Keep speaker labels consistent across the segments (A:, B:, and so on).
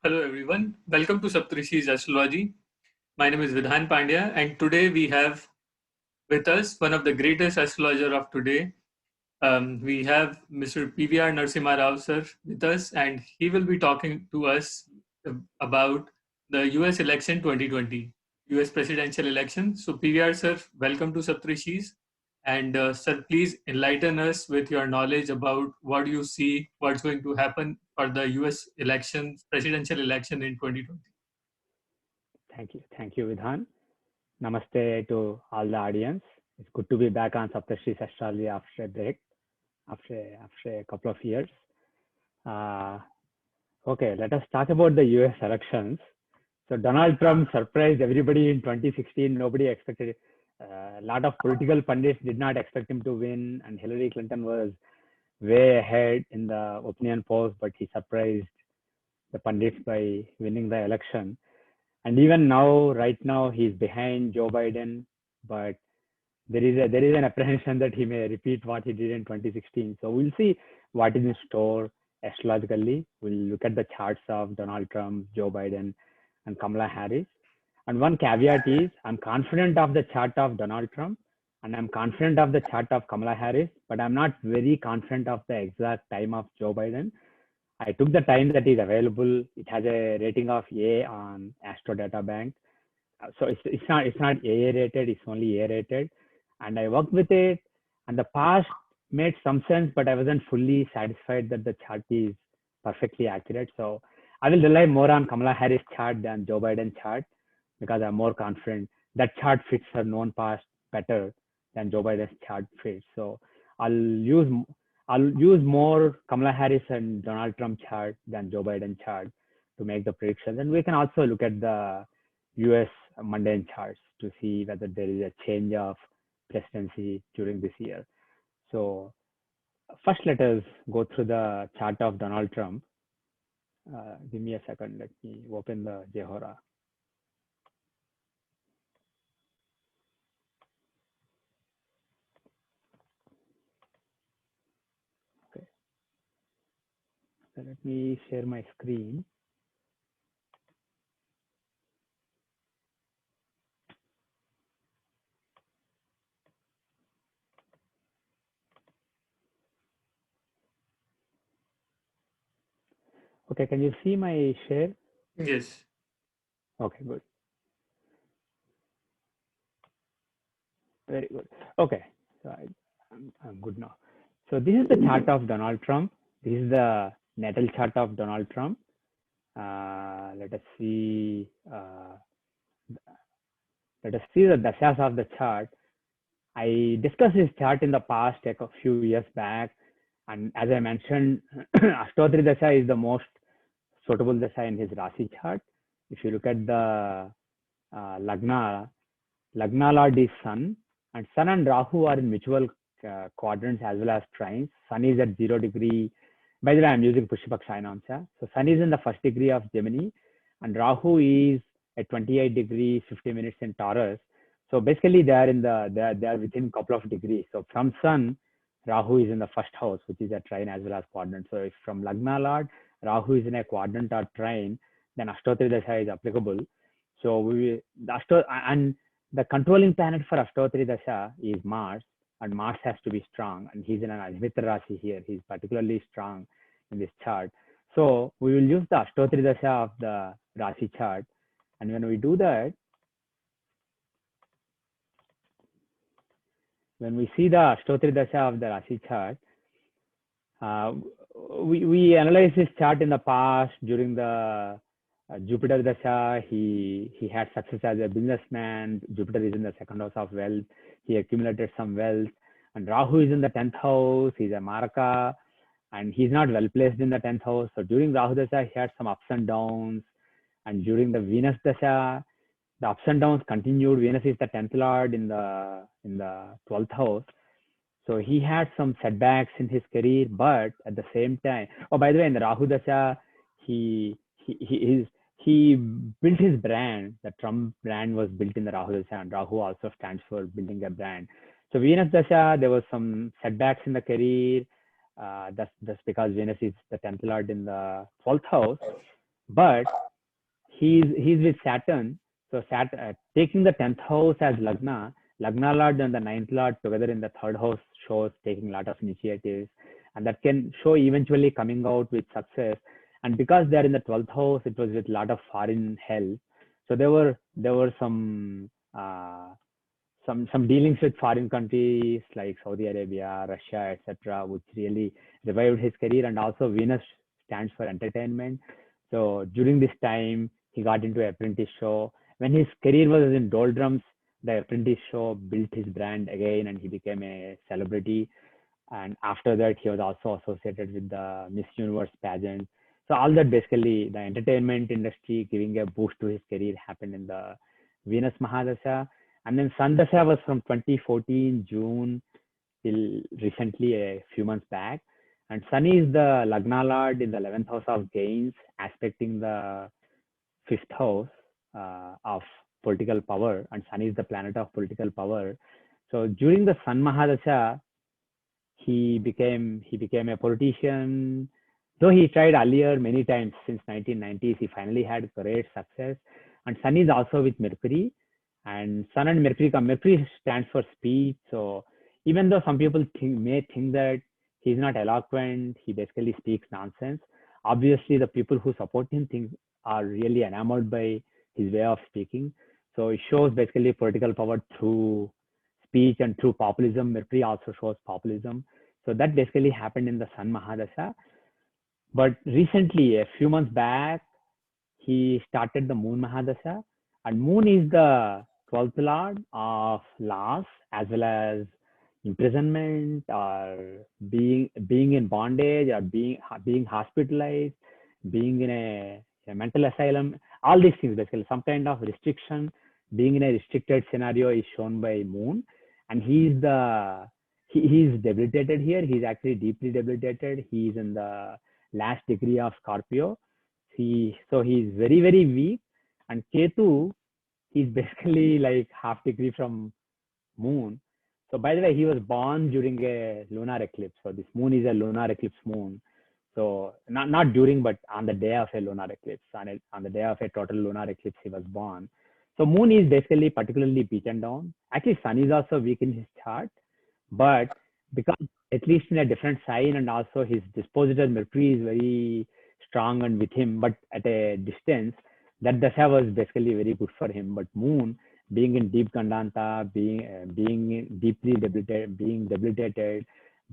A: Hello everyone, welcome to Saptarishi's Astrology. My name is Vidhan Pandya and today we have with us one of the greatest astrologer of today. We have Mr. PVR Narasimha Rao sir with us and he will be talking to us about the US election 2020, US presidential election. So PVR sir, welcome to Saptarishis and sir, please enlighten us with your knowledge about what you see, what's going to happen for the US election, presidential election in 2020.
B: Thank you, Vidhan. Namaste to all the audience. It's good to be back on Saptashi's Astrology after a break, after a couple of years. Uh, okay, let us talk about the US elections. So Donald Trump surprised everybody in 2016. Nobody expected it. A lot of political pundits did not expect him to win, and Hillary Clinton was way ahead in the opinion polls, but he surprised the pundits by winning the election. And even now, right now, he's behind Joe Biden, but there is an apprehension that he may repeat what he did in 2016. So we'll see what is in store astrologically. We'll look at the charts of Donald Trump, Joe Biden, and Kamala Harris. And one caveat is I'm confident of the chart of Donald Trump and I'm confident of the chart of Kamala Harris, but I'm not very confident of the exact time of Joe Biden. I took the time that is available. It has a rating of A on Astro Data Bank. So it's not AA rated, it's only A rated. And I worked with it, and the past made some sense, but I wasn't fully satisfied that the chart is perfectly accurate. So I will rely more on Kamala Harris chart than Joe Biden chart because I'm more confident that chart fits her known past better than Joe Biden's chart fits. So I'll use I'll use more Kamala Harris and Donald Trump chart than Joe Biden chart to make the predictions. And we can also look at the US mundane charts to see whether there is a change of presidency during this year. So first, let us go through the chart of Donald Trump. Give me a second. Let me open the Jehora. Okay. So let me share my screen. Okay, can you see my share?
A: Yes.
B: Okay, good. Very good. Okay, so I'm good now. So this is the chart of Donald Trump. This is the natal chart of Donald Trump. Let us see. Let us see the dashas of the chart. I discussed this chart in the past, like a few years back, and as I mentioned, Ashtotri Dasha is the most suitable dasha in his Rasi chart. If you look at the Lagna Lord is Sun, and Sun and Rahu are in mutual quadrants as well as trines. Sun is at 0 degree. By the way, I'm using Pushyapaksha Ainamsha. So Sun is in the first degree of Gemini, and Rahu is at 28 degrees 50 minutes in Taurus. So basically, they are within a couple of degrees. So from Sun, Rahu is in the first house, which is a trine as well as quadrant. So if from Lagna Lord, Rahu is in a quadrant or trine, then Ashtotri Dasha is applicable. So and the controlling planet for Ashtotri Dasha is Mars, and Mars has to be strong, and he's in an Admitra Rashi here. He's particularly strong in this chart. So we will use the Ashtotri Dasha of the Rashi chart, and when we do that, when we see the Ashtotri Dasha of the Rashi chart, we analyzed this chart in the past during the Jupiter Dasha. He had success as a businessman. Jupiter is in the second house of wealth. He accumulated some wealth. And Rahu is in the 10th house. He's a Maraka, and he's not well placed in the 10th house. So during Rahu Dasha, he had some ups and downs. And during the Venus Dasha, the ups and downs continued. Venus is the 10th lord in the 12th house. So he had some setbacks in his career, but at the same time, oh, by the way, in the Rahu Dasha, he built his brand. The Trump brand was built in the Rahu Dasha, and Rahu also stands for building a brand. So Venus Dasha, there was some setbacks in the career. That's because Venus is the 10th lord in the 12th house. But he's with Saturn. So taking the 10th house as Lagna Lord and the ninth Lord together in the third house shows taking a lot of initiatives, and that can show eventually coming out with success. And because they're in the 12th house, it was with a lot of foreign help. So there were some dealings with foreign countries like Saudi Arabia, Russia, etc., which really revived his career. And also Venus stands for entertainment. So during this time, he got into Apprentice show. When his career was in doldrums, the Apprentice show built his brand again, and he became a celebrity. And after that, he was also associated with the Miss Universe pageant. So all that basically, the entertainment industry giving a boost to his career happened in the Venus Mahadasha. And then Sun Dasha was from 2014 June till recently a few months back. And Sun is the Lagna Lord in the 11th house of gains, aspecting the fifth house of political power. And Sun is the planet of political power. So during the Sun Mahadasha, he became a politician. Though he tried earlier many times since 1990s, he finally had great success. And Sun is also with Mercury, and Sun and Mercury come. Mercury stands for speech. So even though some people may think that he's not eloquent, he basically speaks nonsense. Obviously, the people who support him are really enamored by his way of speaking. So it shows basically political power through speech and through populism. Mercury also shows populism. So that basically happened in the Sun Mahadasha. But recently, a few months back, he started the Moon Mahadasha. And Moon is the 12th lord of loss as well as imprisonment or being in bondage or being hospitalized, being in a mental asylum. All these things basically, some kind of restriction, being in a restricted scenario is shown by Moon. And he's debilitated here. He's actually deeply debilitated. He's in the last degree of Scorpio. He's very very weak. And Ketu, he's basically like half degree from Moon. So by the way, he was born during a lunar eclipse. So this Moon is a lunar eclipse Moon. So not during, but on the day of a lunar eclipse. On the day of a total lunar eclipse, he was born. So Moon is basically particularly beaten down. Actually, Sun is also weak in his chart, but because at least in a different sign, and also his dispositor Mercury is very strong and with him, but at a distance, that dasha was basically very good for him. But Moon, being in deep Gandanta, being deeply debilitated,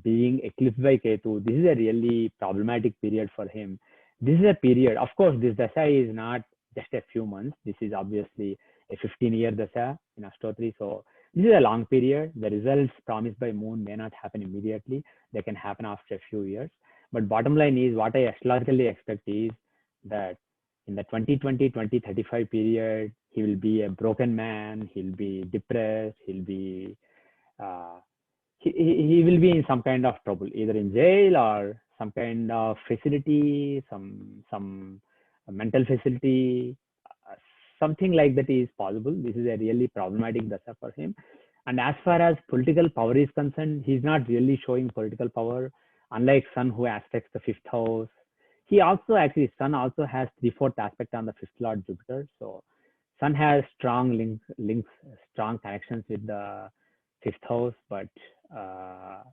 B: being eclipsed by Ketu, this is a really problematic period for him. This is a period, of course, this dasha is not just a few months. This is obviously a 15-year dasha in Astotri. So this is a long period. The results promised by Moon may not happen immediately. They can happen after a few years. But bottom line is, what I astrologically expect is that in the 2020-2035 period, he will be a broken man. He'll be depressed. Uh, he will be in some kind of trouble, either in jail or some kind of facility, some mental facility, uh, something like that is possible. This is a really problematic dasha for him. And as far as political power is concerned, he's not really showing political power, unlike Sun, who aspects the fifth house. He also actually Sun also has 3/4 aspect on the fifth lord Jupiter. So Sun has strong links, strong connections with the fifth house, but uh,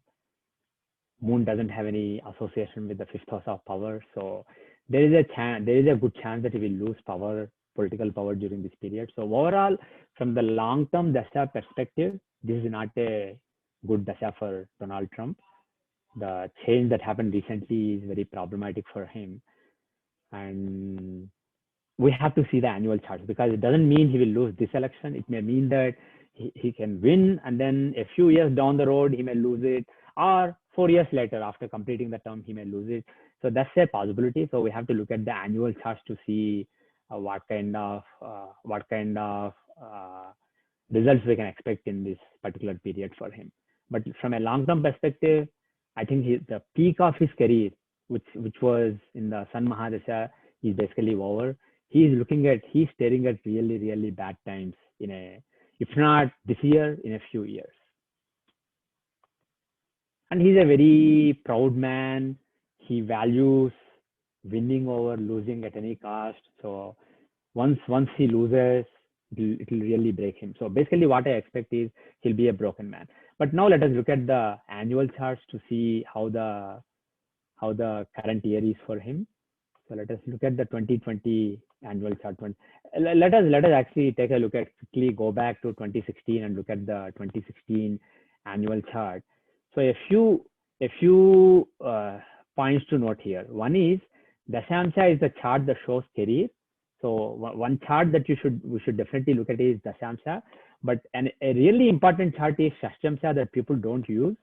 B: Moon doesn't have any association with the fifth house of power. So there is a good chance that he will lose power, political power during this period. So overall, from the long-term dasha perspective, this is not a good dasha for Donald Trump. The change that happened recently is very problematic for him, and we have to see the annual charts, because it doesn't mean he will lose this election. It may mean that he can win, and then a few years down the road he may lose it, or 4 years later after completing the term he may lose it. So that's a possibility. So we have to look at the annual charts to see what kind of results we can expect in this particular period for him. But from a long-term perspective, I think the peak of his career, which was in the Sun Mahadasha, is basically over. He's staring at really, really bad times if not this year, in a few years. And he's a very proud man. He values winning over losing at any cost. So once he loses, it'll really break him. So basically, what I expect is he'll be a broken man. But now let us look at the annual charts to see how the current year is for him. So let us look at the 2020 annual chart. Let us actually take a look at quickly go back to 2016 and look at the 2016 annual chart. So a few points to note here. One is Dashamsha is the chart that shows career. So one chart that we should definitely look at is Dashamsha. But a really important chart is Shashtamsha that people don't use,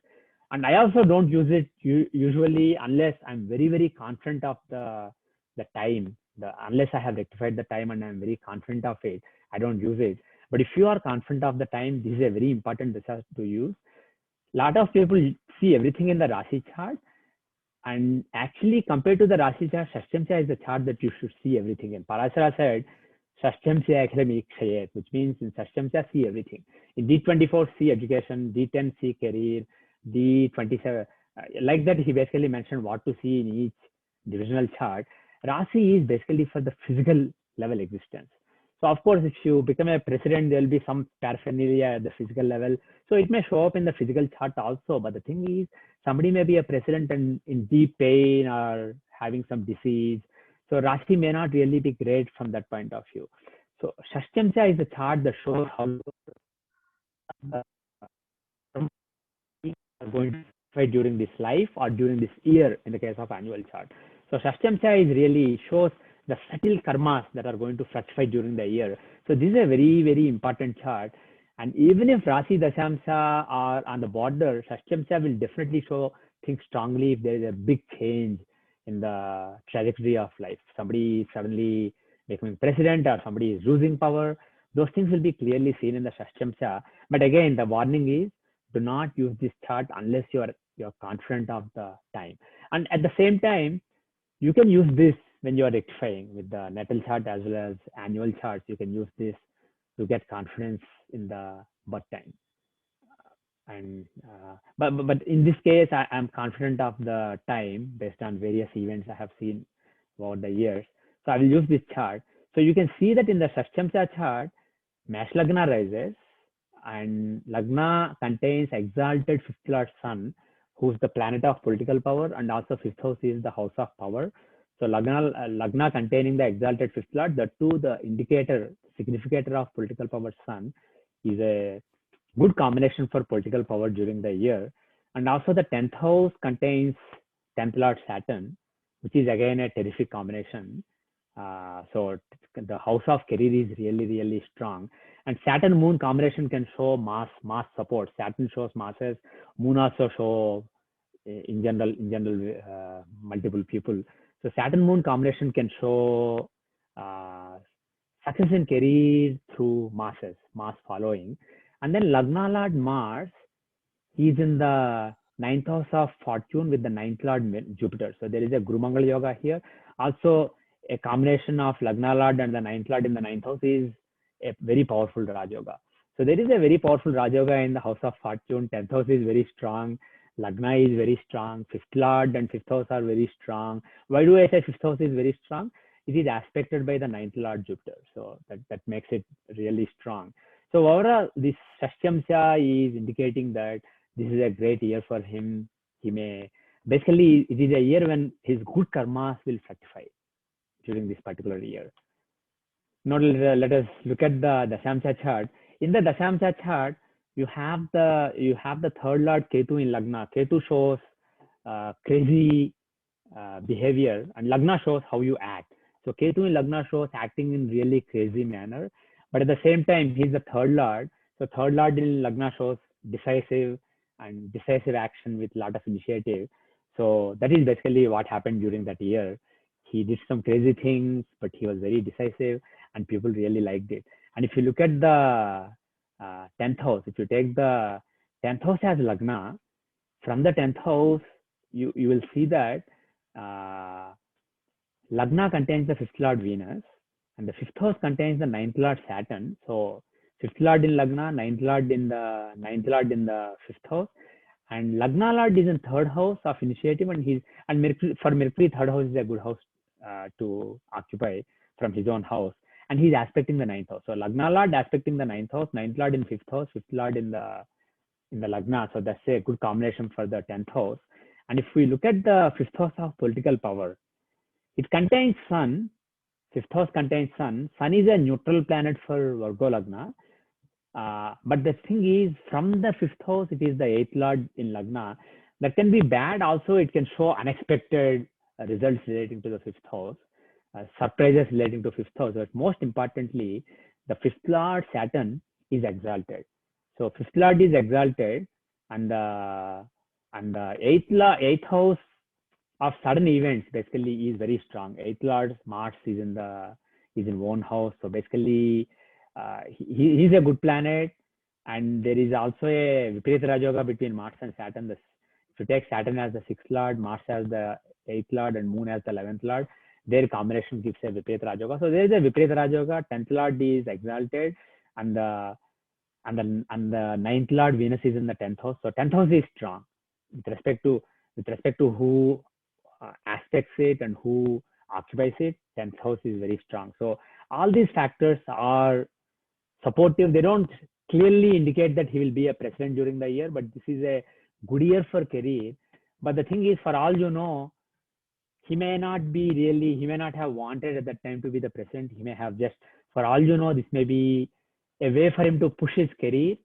B: and I also don't use it usually unless I'm very confident of the time. Unless I have rectified the time and I'm very confident of it, I don't use it. But if you are confident of the time, this is a very important research to use. Lot of people see everything in the Rashi chart, and actually compared to the Rashi chart, Shashtamsha is the chart that you should see everything in. Parashara said, Shashtamsha academic Kshayet, which means in Shashtamsha see everything. In D24 see education, D10 see career, D27 like that he basically mentioned what to see in each divisional chart. Rasi is basically for the physical level existence. So of course, if you become a president, there will be some paraphernalia at the physical level. So it may show up in the physical chart also. But the thing is, somebody may be a president and in deep pain or having some disease. So Rashi may not really be great from that point of view. So Shashtamsha is a chart that shows how the are going to fight during this life or during this year in the case of annual chart. So Shashtamsha is really shows the subtle karmas that are going to fructify during the year. So this is a very important chart. And even if Rashi Dashamsha are on the border, Shashtamsha will definitely show things strongly if there is a big change in the trajectory of life. Somebody is suddenly becoming president or somebody is losing power. Those things will be clearly seen in the Shashtamsha. But again, the warning is do not use this chart unless you're confident of the time. And at the same time, you can use this when you are rectifying with the natal chart as well as annual charts. You can use this to get confidence in the birth time. And but in this case, I'm confident of the time based on various events I have seen over the years. So I will use this chart. So you can see that in the Shashtamsha chart, Mesh Lagna rises, and Lagna contains exalted fifth lord sun, who's the planet of political power, and also fifth house is the house of power. So Lagna containing the exalted fifth lord, the indicator, significator of political power sun, is a good combination for political power during the year. And also the 10th house contains 10th lord Saturn, which is again a terrific combination. So the house of career is really strong. And Saturn Moon combination can show mass support. Saturn shows masses. Moon also show in general multiple people. So Saturn Moon combination can show uh, success in career through mass following. And then Lagna Lord Mars, he's in the ninth house of fortune with the ninth lord Jupiter. So there is a Guru Mangal Yoga here. Also, a combination of Lagna Lord and the ninth lord in the ninth house is a very powerful Raj Yoga. So there is a very powerful Raj Yoga in the house of fortune. 10th house is very strong. Lagna is very strong. Fifth lord and fifth house are very strong. Why do I say fifth house is very strong? It is aspected by the ninth lord Jupiter. So that makes it really strong. So overall, this Shashtamsha is indicating that this is a great year for him. He may basically it is a year when his good karmas will fructify during this particular year. Now let us look at the Dashamsha chart. In the Dashamsha chart, you have the third lord Ketu in Lagna. Ketu shows crazy behavior, and Lagna shows how you act. So Ketu in Lagna shows acting in really crazy manner, but at the same time he's the third lord. So third lord in Lagna shows decisive action with a lot of initiative. So that is basically what happened during that year. He did some crazy things, but he was very decisive, and people really liked it. And if you look at the 10th house, if you take the 10th house as Lagna, from the 10th house, you will see that uh, Lagna contains the fifth lord Venus, and the fifth house contains the ninth lord Saturn. So fifth lord in Lagna, ninth lord in the fifth house, and Lagna lord is in third house of initiative, and Mercury third house is a good house to occupy from his own house, and he's aspecting the ninth house. So Lagna Lord aspecting the ninth house, ninth Lord in fifth house, fifth Lord in the Lagna. So that's a good combination for the 10th house. And if we look at the fifth house of political power, it contains Sun. Fifth house contains Sun. Sun is a neutral planet for Virgo Lagna. But the thing is, from the fifth house, it is the eighth Lord in Lagna. That can be bad. Also, it can show unexpected results relating to the fifth house, surprises relating to fifth house. But most importantly, the fifth Lord Saturn is exalted. So fifth Lord is exalted, and the eighth house of sudden events basically is very strong. Eighth Lord Mars is in one house, so basically he's a good planet. And there is also a Viparita Rajoga between Mars and Saturn. If you take Saturn as the sixth Lord, Mars as the eighth Lord, and Moon as the 11th Lord, their combination gives a Viparita Rajoga. So there is a Viparita Rajoga. 10th Lord is exalted, and the ninth Lord Venus is in the 10th house. So 10th house is strong with respect to who aspects it and who occupies it. 10th house is very strong. So all these factors are supportive. They don't clearly indicate that he will be a president during the year, but this is a good year for career. But the thing is, for all you know, he may not have wanted at that time to be the president. He may have just, for all you know, this may be a way for him to push his career,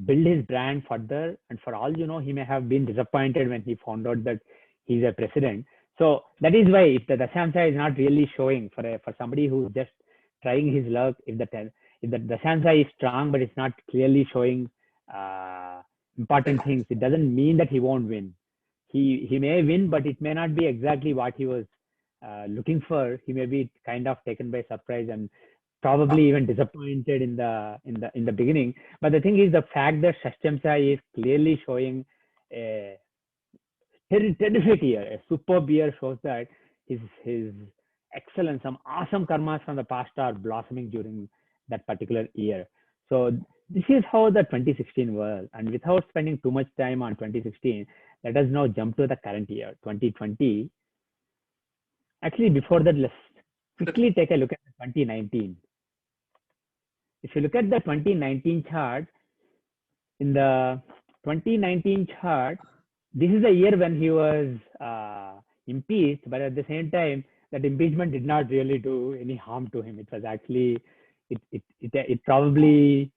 B: build his brand further. And for all you know, he may have been disappointed when he found out that he's a president. So that is why, if the Dashansha is not really showing for somebody who's just trying his luck, if the Dashansha is strong but it's not clearly showing important things, it doesn't mean that he won't win. He may win, but it may not be exactly what he was looking for. He may be kind of taken by surprise and probably even disappointed in the beginning. But the thing is, the fact that Shashtamsa is clearly showing a terrific year, a superb year, shows that his excellence, some awesome karmas from the past are blossoming during that particular year. So this is how the 2016 was. And without spending too much time on 2016, let us now jump to the current year, 2020. Actually, before that, let's quickly take a look at 2019. If you look at the 2019 chart, in the 2019 chart, this is the year when he was impeached, but at the same time, that impeachment did not really do any harm to him. It was actually, it probably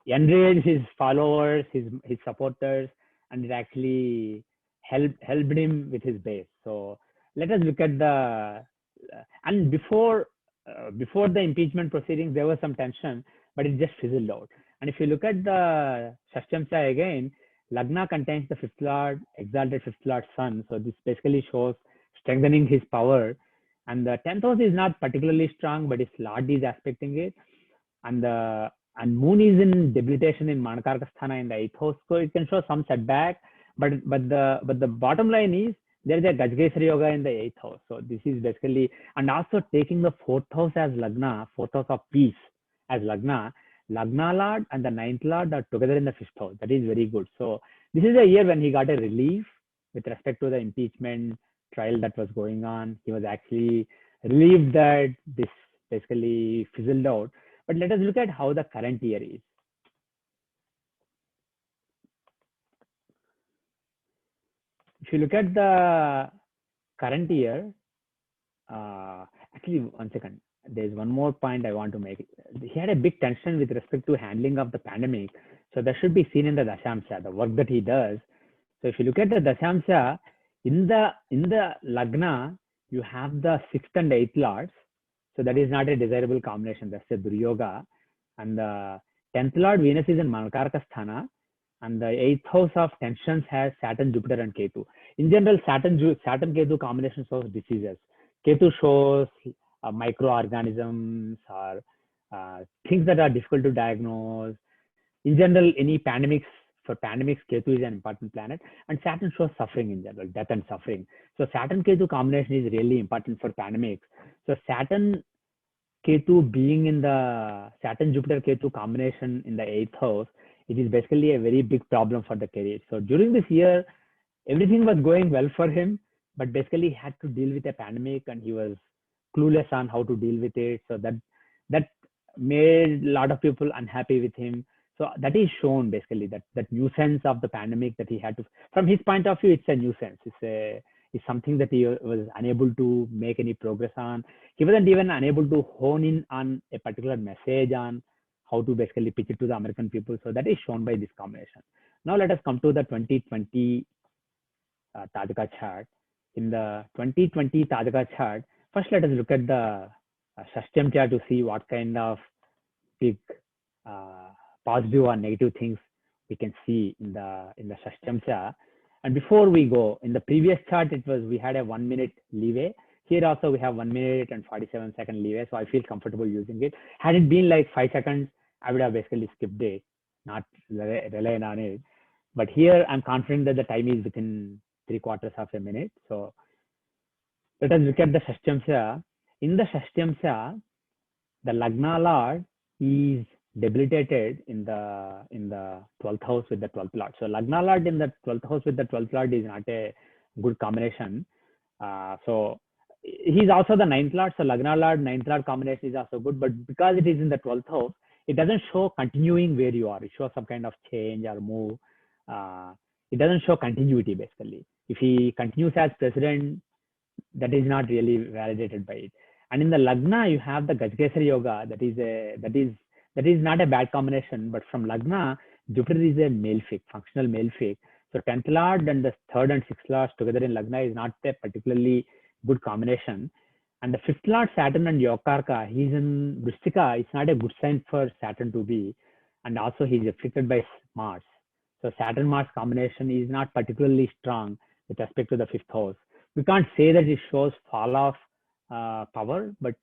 B: enraged his followers, his supporters, and it actually helped him with his base. So let us look at and before the impeachment proceedings, there was some tension, but it just fizzled out. And if you look at the Shashtamsa again, Lagna contains the fifth Lord, exalted fifth Lord Sun. So this basically shows strengthening his power. And the 10th house is not particularly strong, but its Lord is aspecting it. And Moon is in debilitation in Manakarkasthana in the 8th house. So it can show some setback. But the bottom line is, there is a Gajgesari Yoga in the 8th house. So this is basically, and also taking the 4th house as Lagna, 4th house of peace as Lagna. Lagna Lord and the 9th Lord are together in the 5th house. That is very good. So this is a year when he got a relief with respect to the impeachment trial that was going on. He was actually relieved that this basically fizzled out. But let us look at how the current year is. If you look at the current year, actually, one second. There's one more point I want to make. He had a big tension with respect to handling of the pandemic. So that should be seen in the Dashamsha, the work that he does. So if you look at the Dashamsha, in the Lagna, you have the 6th and 8th Lords. So that is not a desirable combination. That's a Duryoga. And the 10th Lord, Venus, is in Manakarkasthana. And the 8th house of tensions has Saturn, Jupiter, and Ketu. In general, Saturn Ketu combination shows diseases. Ketu shows microorganisms or things that are difficult to diagnose. In general, any pandemics, for pandemics, Ketu is an important planet. And Saturn shows suffering in general, death and suffering. So Saturn Ketu combination is really important for pandemics. So Saturn Ketu being in the Saturn Jupiter Ketu combination in the 8th house, it is basically a very big problem for the career. So during this year, everything was going well for him, but basically he had to deal with a pandemic, and he was clueless on how to deal with it. So that made a lot of people unhappy with him. So that is shown basically, that nuisance of the pandemic that he had to, from his point of view, it's a nuisance. It's something that he was unable to make any progress on. He wasn't even unable to hone in on a particular message on how to basically pitch it to the American people. So that is shown by this combination. Now let us come to the 2020 Tadka chart. In the 2020 Tadka chart, first let us look at the Shashyam chart to see what kind of big positive or negative things we can see in the Shashyam chart. And before we go, in the previous chart, we had a 1 minute leeway. Here also we have 1 minute and 47-second leeway, so I feel comfortable using it. Had it been like 5 seconds, I would have basically skipped it, not relying on it. But here I'm confident that the time is within 3/4 of a minute. So let us look at the Shashyamsha. In the Shashyamsha, the Lagna Lord is debilitated in the 12th house with the 12th Lord. So Lagna Lord in the 12th house with the 12th Lord is not a good combination. So he's also the 9th Lord. So Lagna Lord, 9th Lord combination is also good. But because it is in the 12th house, it doesn't show continuing where you are. It shows some kind of change or move. It doesn't show continuity basically. If he continues as president, that is not really validated by it. And in the Lagna, you have the Gajgesari Yoga. That is not a bad combination. But from Lagna, Jupiter is a malefic, functional malefic. So 10th Lord and the 3rd and 6th Lords together in Lagna is not a particularly good combination. And the 5th Lord, Saturn and Yokarka, he's in Vrishtika. It's not a good sign for Saturn to be. And also he's afflicted by Mars. So Saturn-Mars combination is not particularly strong with respect to the 5th house. We can't say that it shows fall off power, but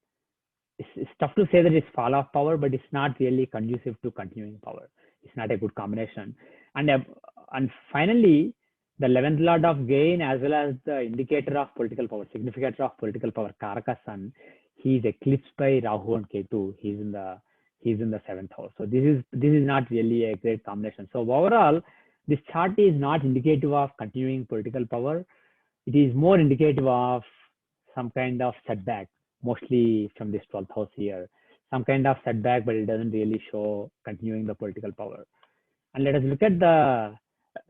B: it's tough to say that it's fall off power, but it's not really conducive to continuing power. It's not a good combination. And finally, the 11th Lord of gain as well as the indicator of political power, significator of political power, Karaka Sun, he is eclipsed by Rahu and Ketu. He's in the 7th house. So this is not really a great combination. So overall, this chart is not indicative of continuing political power. It is more indicative of some kind of setback, mostly from this 12th house here. Some kind of setback, but it doesn't really show continuing the political power. And let us look at the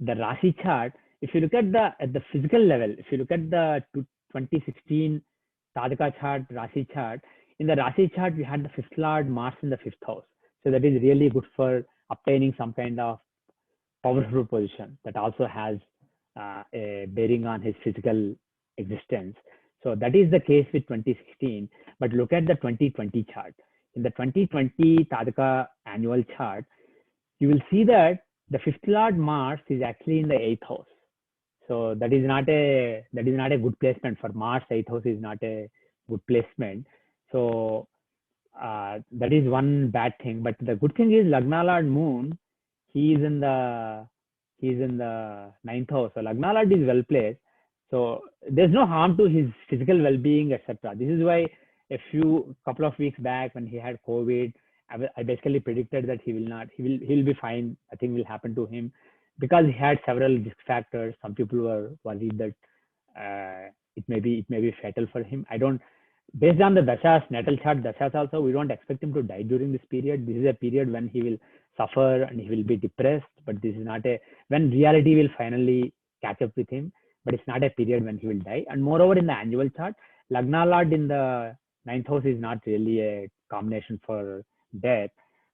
B: Rashi chart. If you look at the physical level, if you look at the 2016 Tadka chart, Rashi chart, in the Rashi chart, we had the 5th Lord Mars in the 5th house. So that is really good for obtaining some kind of powerful position that also has a bearing on his physical existence. So that is the case with 2016. But look at the 2020 chart. In the 2020 Tadka annual chart, you will see that the 5th Lord Mars is actually in the 8th house. So that is not a good placement for Mars. 8th house is not a good placement. So that is one bad thing. But the good thing is Lagna Lord Moon, he is in the 9th house. So Lagna Lord is well placed. So there's no harm to his physical well-being, etc. This is why a couple of weeks back when he had COVID, I basically predicted that he'll be fine. Nothing will happen to him because he had several risk factors. Some people were worried that it may be fatal for him. Based on the dashas, natal chart dashas also, we don't expect him to die during this period. This is a period when he will suffer and he will be depressed, but this is not when reality will finally catch up with him, but it's not a period when he will die. And moreover, in the annual chart, Lagna Lord in the 9th house is not really a combination for death.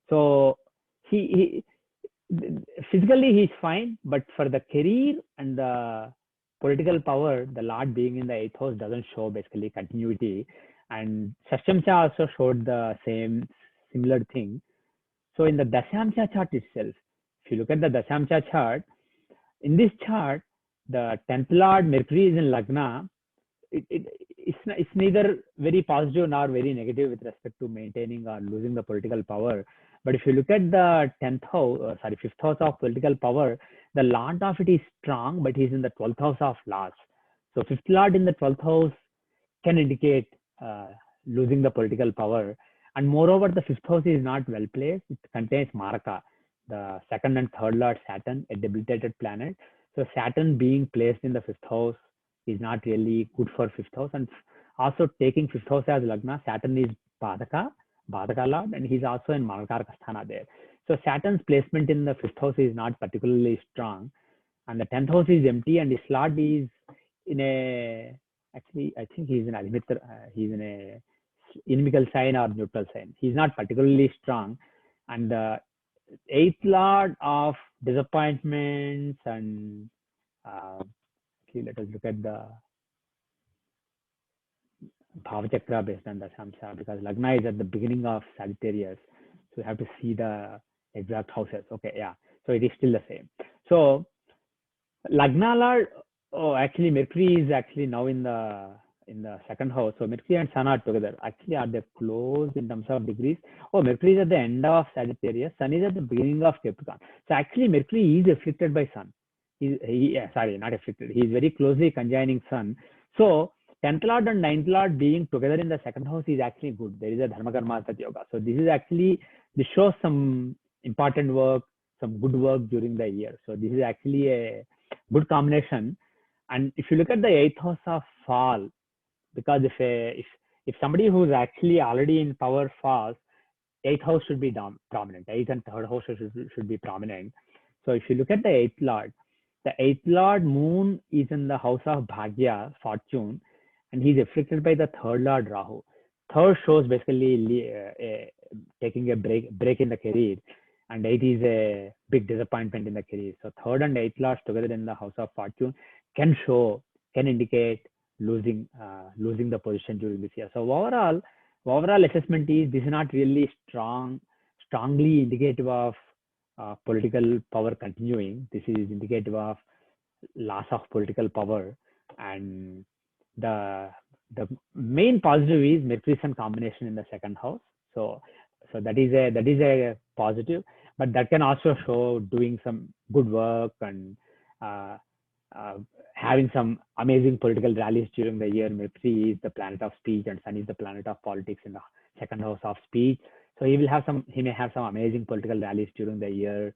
B: So he physically he's fine, but for the career and the political power, the Lord being in the 8th house doesn't show basically continuity. And Shashyamsha also showed the similar thing. So in the Dashamsha chart itself, if you look at the Dashamsha chart, in this chart, the 10th Lord Mercury is in Lagna. It's neither very positive nor very negative with respect to maintaining or losing the political power. But if you look at the 5th house of political power, the Lord of it is strong, but he's in the 12th house of loss. So 5th Lord in the 12th house can indicate losing the political power. And moreover, the 5th house is not well placed. It contains Maraka, the 2nd and 3rd Lord Saturn, a debilitated planet. So Saturn being placed in the 5th house is not really good for 5th house. And Also taking fifth house as Lagna, Saturn is Badaka Lord, and he's also in Malakarka Sthana there. So Saturn's placement in the fifth house is not particularly strong, and the 10th house is empty, and his Lord is in a, actually I think he's in Adimitra, he's in a inimical sign or neutral sign. He's not particularly strong, and the eighth Lord of disappointments and okay, let us look at the Bhavachakra based on the Samsa, because Lagna is at the beginning of Sagittarius. So we have to see the exact houses. Okay, yeah. So it is still the same. So Lagna Lord, oh, actually Mercury is actually now in the second house. So Mercury and Sun are together. Actually, are they close in terms of degrees? Oh, Mercury is at the end of Sagittarius. Sun is at the beginning of Capricorn. So actually, Mercury is afflicted by Sun. Sorry, not afflicted. He is very closely conjoining Sun. So 10th Lord and 9th Lord being together in the second house is actually good. There is a Dharma Karma Sat Yoga. So this shows some important work, some good work during the year. So this is actually a good combination. And if you look at the eighth house of fall, because if somebody who's actually already in power falls, eighth house should be prominent. Eighth and third house should be prominent. So if you look at the eighth lord moon is in the house of Bhagya, fortune, and he's afflicted by the third lord Rahu. Third shows basically taking a break in the career, and eight is a big disappointment in the career. So third and eighth lords together in the house of fortune can indicate losing the position during this year. So overall assessment is this is not really strongly indicative of political power continuing. This is indicative of loss of political power, and the main positive is Mercury Sun combination in the second house. So that is a positive, but that can also show doing some good work and uh, uh, having some amazing political rallies during the year. Mercury is the planet of speech, and Sun is the planet of politics in the second house of speech. So he may have some amazing political rallies during the year.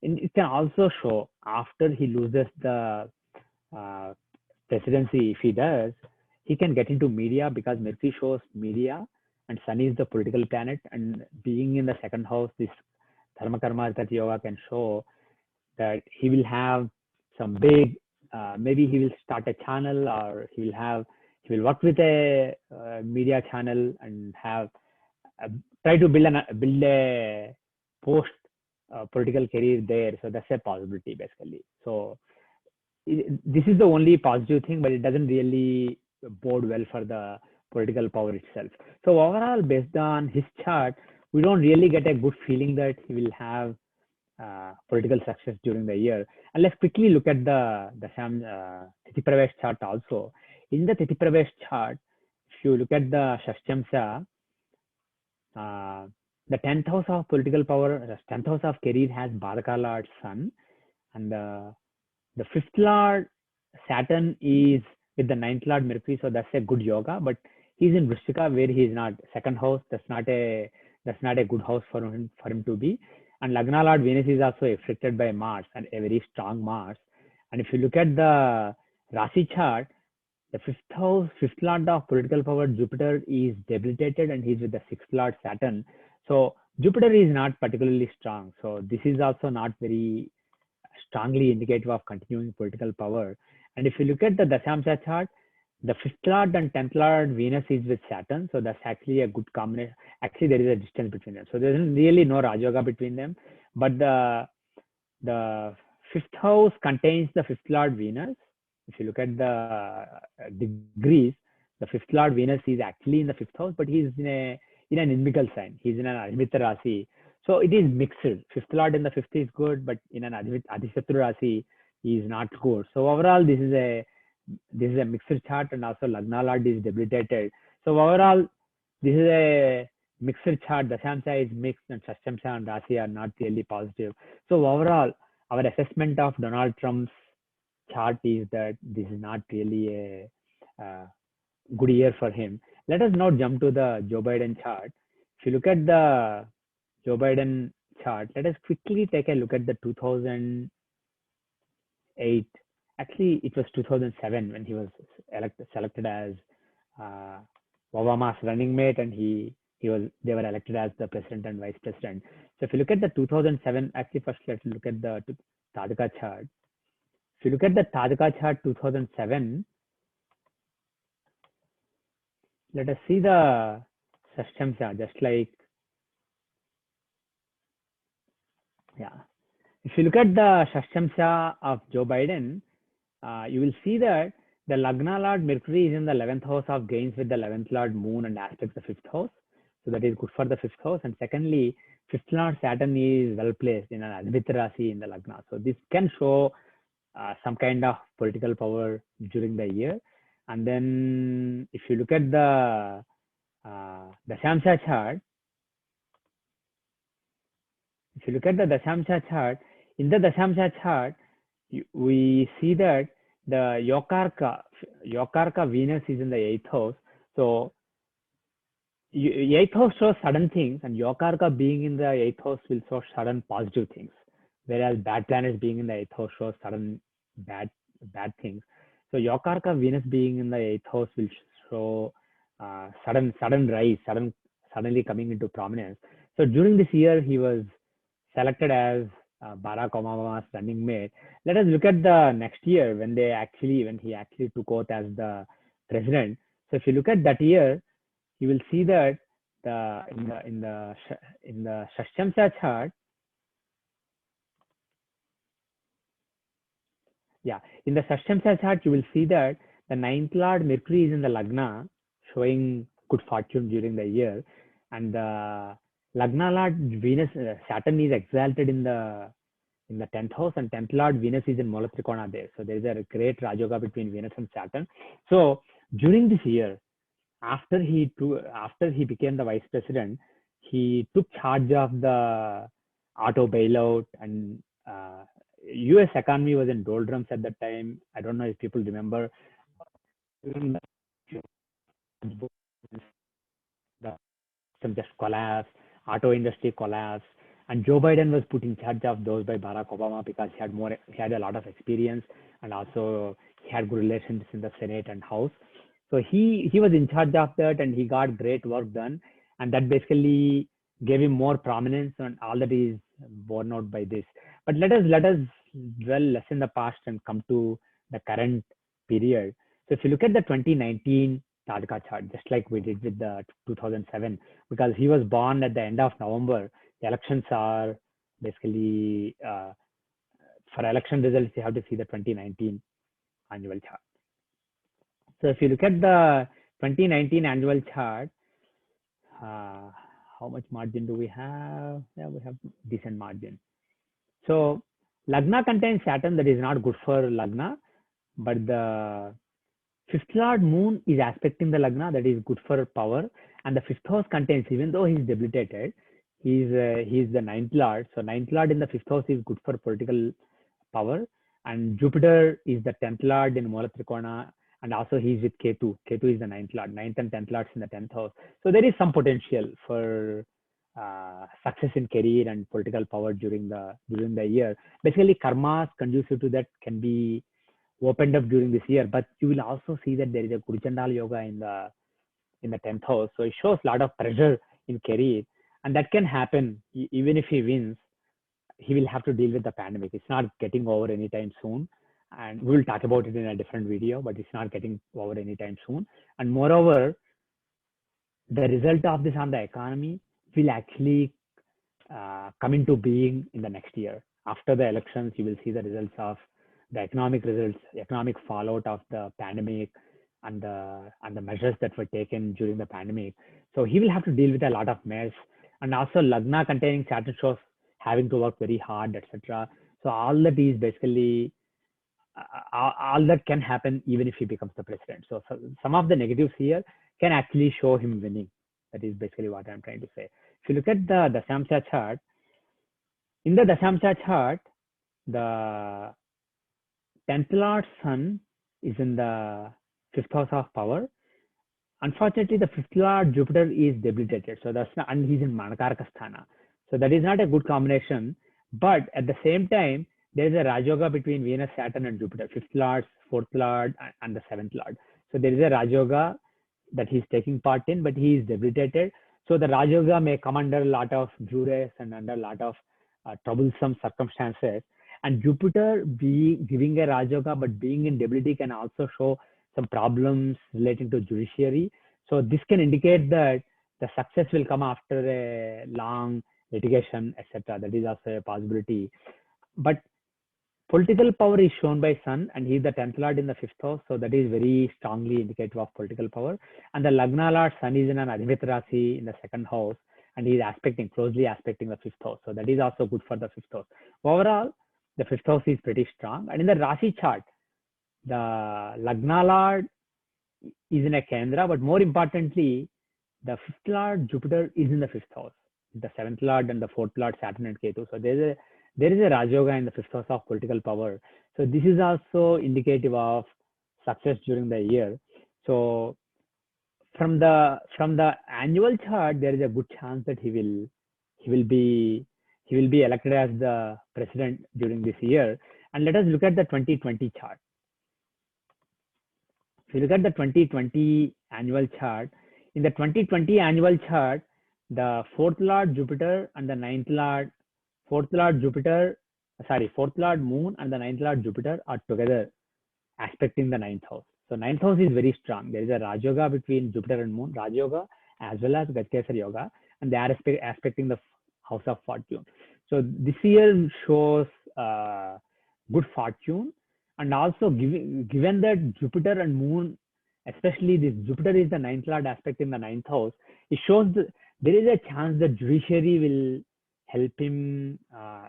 B: And it can also show after he loses the uh, presidency, if he does, he can get into media because Mercury shows media, and Sun is the political planet. And being in the second house, this Dharma Karma that yoga can show that he will have some big, maybe he will start a channel, or he will work with a media channel and have try to build a post political career there. So that's a possibility basically. So this is the only positive thing, but it doesn't really bode well for the political power itself. So overall, based on his chart, we don't really get a good feeling that he will have political success during the year. And let's quickly look at the Tithi Pravesh chart also. In the Tithi Pravesh chart, if you look at the Shashtamsa, the 10th house of political power, the 10th house of career has Badaka Lord Sun, and the 5th Lord Saturn is with the 9th Lord Mercury, so that's a good yoga. But he's in Vrishika where he is not second house. That's not a good house for him to be. And Lagna Lord Venus is also affected by Mars, and a very strong Mars. And if you look at the Rasi chart, the fifth lord of political power, Jupiter, is debilitated, and he's with the sixth lord Saturn. So Jupiter is not particularly strong. So this is also not very strongly indicative of continuing political power. And if you look at the Dasamsa chart, the fifth lord and 10th lord Venus is with Saturn. So that's actually a good combination. Actually, there is a distance between them. So there's really no Rajoga between them. But the fifth house contains the fifth lord Venus. If you look at the degrees, the fifth lord Venus is actually in the fifth house, but he's in an inimical sign. He's in an Adimitra Rasi. So it is mixed. Fifth lord in the fifth is good, but in an Adhishatru Rasi, he is not good. So overall, this is a mixed chart, and also Lagna Lord is debilitated. So overall, this is a mixed chart. Dasamsa is mixed, and Shashtamsa and Rasi are not really positive. So overall, our assessment of Donald Trump's chart is that this is not really a good year for him. Let us now jump to the Joe Biden chart. If you look at the Joe Biden chart, let us quickly take a look at the 2008. Actually, it was 2007 when he was selected as Obama's running mate, and they were elected as the president and vice president. So if you look at the 2007, actually first let's look at the Tadka chart. If you look at the Tadka chart 2007, let us see the Shashtamsa, just like, yeah. If you look at the Shashtamsa of Joe Biden, you will see that the Lagna Lord Mercury is in the 11th house of gains with the 11th Lord Moon and aspects the 5th house. So that is good for the 5th house. And secondly, 5th Lord Saturn is well placed in an Advita Rasi in the Lagna. So this can show some kind of political power during the year. And then if you look at the Dashamsha chart, if you look at the Dashamsha chart, in the Dashamsha chart, we see that the Yokarka Venus is in the 8th house. So 8th house shows sudden things, and Yokarka being in the 8th house will show sudden positive things, whereas bad planets being in the 8th house shows sudden bad things. So Yokarka Venus being in the 8th house will show sudden rise, suddenly coming into prominence. So during this year, he was selected as Barack Obama's running mate. Let us look at the next year when he actually took oath as the president. So if you look at that year, you will see that in the Shashtamsa chart, yeah, in the Shashtamsa chart, you will see that the 9th Lord Mercury is in the Lagna, showing good fortune during the year, and the Lagna Lord Venus, Saturn is exalted in the 10th house, and 10th Lord Venus is in Mula Trikona there. So there is a great Rajoga between Venus and Saturn. So during this year, after he became the vice president, he took charge of the auto bailout, and U.S. economy was in doldrums at that time. I don't know if people remember. The system just collapsed, auto industry collapsed, and Joe Biden was put in charge of those by Barack Obama because he had a lot of experience, and also he had good relations in the Senate and House. So he was in charge of that, and he got great work done, and that basically gave him more prominence, and all that is borne out by this. But let us dwell less in the past and come to the current period. So if you look at the 2019 Tadka chart, just like we did with the 2007, because he was born at the end of November, the elections are basically for election results, you have to see the 2019 annual chart. So if you look at the 2019 annual chart, how much margin do we have? Yeah, we have decent margin. So Lagna contains Saturn, that is not good for Lagna, but the 5th Lord Moon is aspecting the Lagna, that is good for power, and the 5th house contains, even though he is debilitated, he is the 9th Lord. So 9th Lord in the 5th house is good for political power, and Jupiter is the 10th Lord in Mula Trikona, and also he is with Ketu. Ketu is the 9th Lord, 9th and 10th Lords in the 10th house. So there is some potential for success in career and political power during the year. Basically, karmas conducive to that can be opened up during this year, but you will also see that there is a Guru Yoga in the 10th house. So it shows a lot of pressure in career, and that can happen even if he wins. He will have to deal with the pandemic. It's not getting over anytime soon, and we'll talk about it in a different video, but it's not getting over anytime soon. And moreover, the result of this on the economy will actually come into being in the next year. After the elections, you will see the results of the economic fallout of the pandemic, and the measures that were taken during the pandemic. So he will have to deal with a lot of mess, and also Lagna containing Saturn shows having to work very hard, etc. So all that is basically all that can happen even if he becomes the president. So some of the negatives here can actually show him winning. That is basically what I'm trying to say. If you look at the Dashamsha chart, in the Dashamsha chart, the 10th Lord Sun is in the 5th house of power. Unfortunately, the 5th Lord Jupiter is debilitated, so that's not, and he's in Manakaraka Sthana. So that is not a good combination. But at the same time, there is a Rajoga between Venus, Saturn, and Jupiter, 5th Lord, 4th Lord, and the 7th Lord. So there is a Rajoga that he's taking part in, but he is debilitated. So the Raj Yoga may come under a lot of duress and under a lot of troublesome circumstances. And Jupiter giving a Raj Yoga but being in debility can also show some problems relating to judiciary. So this can indicate that the success will come after a long litigation, etc. That is also a possibility. But political power is shown by Sun, and he is the 10th Lord in the 5th house, so that is very strongly indicative of political power. And the Lagna Lord Sun is in an Adhimitra Rasi in the 2nd house, and he is closely aspecting the 5th house, so that is also good for the 5th house. Overall, the 5th house is pretty strong. And in the Rasi chart, the Lagna Lord is in a Kendra, but more importantly, the 5th Lord Jupiter is in the 5th house, the 7th Lord and the 4th Lord Saturn and Ketu. So there is a Raj Yoga in the 5th house of political power. So this is also indicative of success during the year. So from the annual chart, there is a good chance that he will be elected as the president during this year. And let us look at the 2020 chart. If you look at the 2020 annual chart, in the 2020 annual chart, the 4th Lord Jupiter and the 9th Lord, 4th Lord Moon and the 9th Lord Jupiter are together aspecting the 9th house. So 9th house is very strong. There is a Raj Yoga between Jupiter and Moon, Raj Yoga as well as Gajkesar Yoga, and they are aspecting the house of fortune. So this year shows good fortune. And also given that Jupiter and Moon, especially this Jupiter is the 9th Lord aspect in the 9th house, it shows there is a chance that judiciary will help him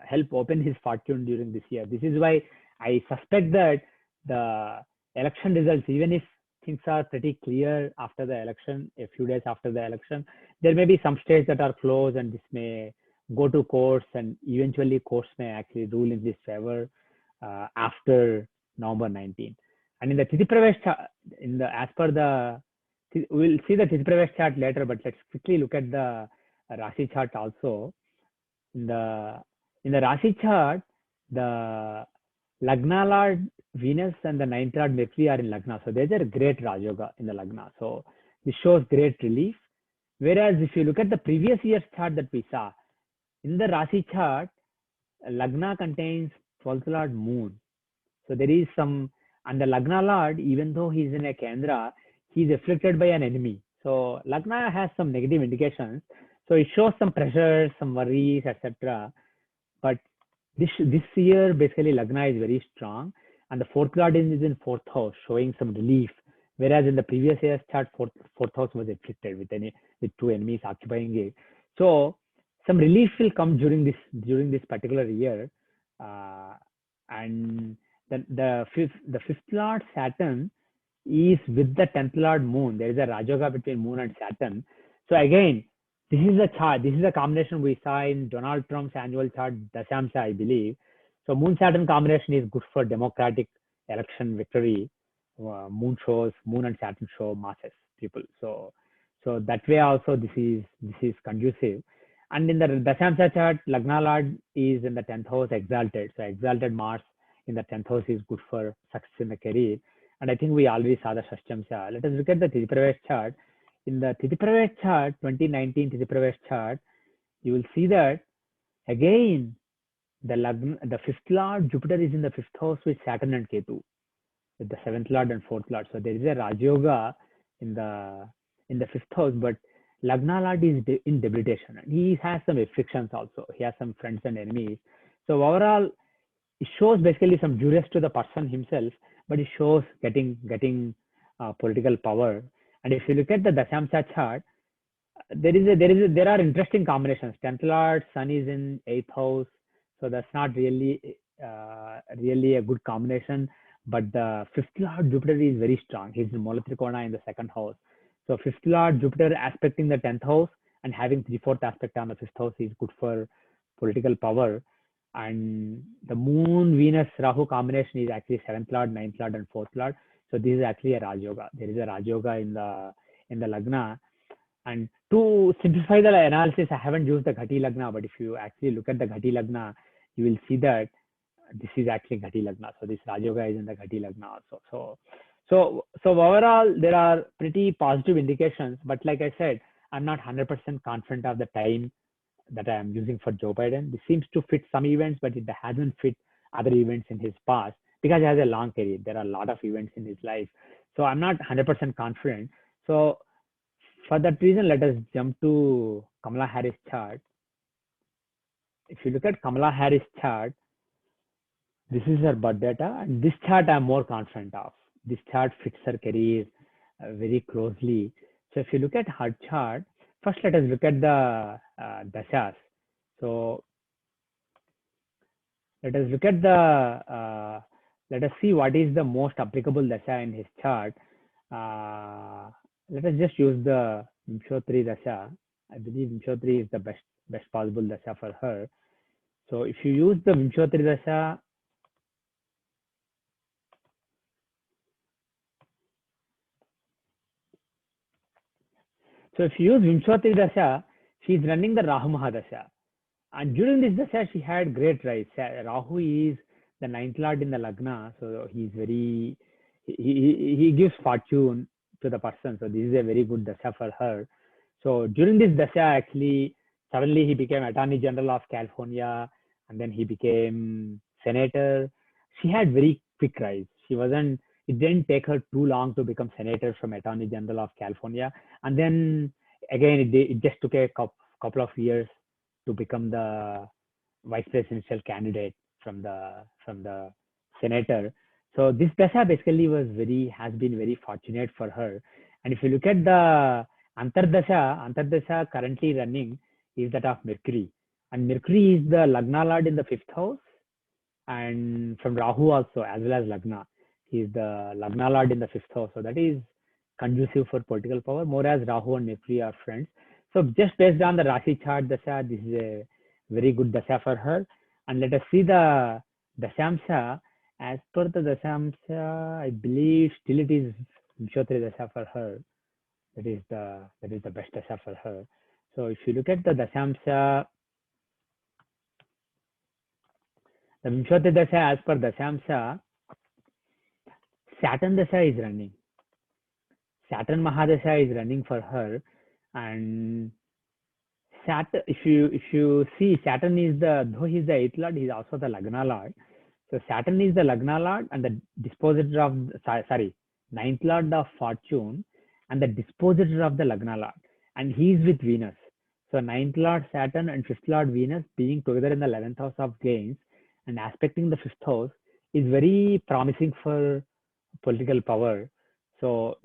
B: help open his fortune during this year. This is why I suspect that the election results, even if things are pretty clear after the election, a few days after the election, there may be some states that are closed, and this may go to courts, and eventually courts may actually rule in his favor after November 19. And in the Tithi Pravesh chart, as per the, we'll see the Tithi Pravesh chart later, but let's quickly look at the Rasi chart also. In the Rasi chart, the Lagna Lord Venus and the 9th Lord Mercury are in Lagna. So there's a great Raj Yoga in the Lagna. So this shows great relief. Whereas if you look at the previous year's chart that we saw, in the Rasi chart, Lagna contains 12th Lord Moon. So there is some, and the Lagna Lord, even though he's in a Kendra, he's afflicted by an enemy. So Lagna has some negative indications. So it shows some pressures, some worries, etc. But this year, basically, Lagna is very strong. And the 4th Lord is in 4th house, showing some relief. Whereas in the previous year's chart, 4th house was afflicted with two enemies occupying it. So some relief will come during this particular year. And the 5th Lord Saturn is with the 10th Lord Moon. There is a Raj Yoga between Moon and Saturn. So again, this is a chart. This is a combination we saw in Donald Trump's annual chart, Dashamsha, I believe. So Moon Saturn combination is good for democratic election victory. Moon and Saturn show masses people. So that way also this is conducive. And in the Dashamsha chart, Lagna Lord is in the 10th house exalted. So exalted Mars in the 10th house is good for success in the career. And I think we already saw the Shashtamsha. Let us look at the Tithi Pravesh chart. In the Tithi Pravesh chart, 2019 Tithi Pravesh chart, you will see that again the 5th Lord Jupiter is in the 5th house with Saturn and Ketu, with the 7th Lord and 4th Lord. So there is a Raj Yoga in the 5th house, but Lagna Lord is in debilitation. And he has some afflictions also. He has some friends and enemies. So overall, it shows basically some duress to the person himself, but it shows getting political power. And if you look at the Dashamsha chart, there are interesting combinations. 10th Lord Sun is in 8th house, so that's not really a good combination. But the 5th Lord Jupiter is very strong. He's in Mula Trikona in the 2nd house. So 5th Lord Jupiter aspecting the 10th house and having 3/4 aspect on the 5th house is good for political power. And the Moon Venus Rahu combination is actually 7th Lord, 9th Lord, and 4th Lord. So this is actually a Raj Yoga. There is a Raj Yoga in the Lagna. And to simplify the analysis, I haven't used the Ghati Lagna, but if you actually look at the Ghati Lagna, you will see that this is actually Ghati Lagna. So this Raj Yoga is in the Ghati Lagna also. So overall, there are pretty positive indications. But like I said, I'm not 100% confident of the time that I am using for Joe Biden. This seems to fit some events, but it hasn't fit other events in his past because he has a long career. There are a lot of events in his life. So I'm not 100% confident. So for that reason, let us jump to Kamala Harris chart. If you look at Kamala Harris chart, this is her birth data, and this chart I'm more confident of. This chart fits her career very closely. So if you look at her chart, first let us look at the dashas. So let us look at let us see what is the most applicable dasha in his chart. Let us just use the Vimshottari dasha. I believe Vimshottari is the best possible dasha for her. So if you use the Vimshottari dasha, so if you use Vimshottari dasha, she is running the Rahu Mahadasha. And during this dasha, she had great rise. Rahu is the ninth lord in the Lagna, so he's very, he gives fortune to the person. So this is a very good dasha for her. So during this dasha, actually, suddenly he became Attorney General of California, and then he became Senator. She had very quick rise. She wasn't. It didn't take her too long to become Senator from Attorney General of California, and then again, it just took a couple of years to become the vice presidential candidate from the senator. So this dasha basically has been very fortunate for her. And if you look at the Antardasha currently running is that of Mercury. And Mercury is the Lagna Lord in the fifth house, and from Rahu also, as well as Lagna. He is the Lagna Lord in the fifth house. So that is conducive for political power, more as Rahu and Mercury are friends. So just based on the Rashi chart dasha, this is a very good dasha for her. And let us see the dashamsha. As per the dashamsha, I believe still it is Vimshottari dasha for her. That is the best dasha for her. So if you look at the dashamsha, the Vimshottari dasha as per dashamsha, Saturn dasha is running. Saturn Mahadasha is running for her, and Saturn. If you see, Saturn is though he's the eighth lord, he's also the Lagna lord. So Saturn is the Lagna lord and the dispositor of ninth lord of fortune and the dispositor of the Lagna lord, and he is with Venus. So ninth lord Saturn and fifth lord Venus being together in the 11th house of gains and aspecting the fifth house is very promising for political power. So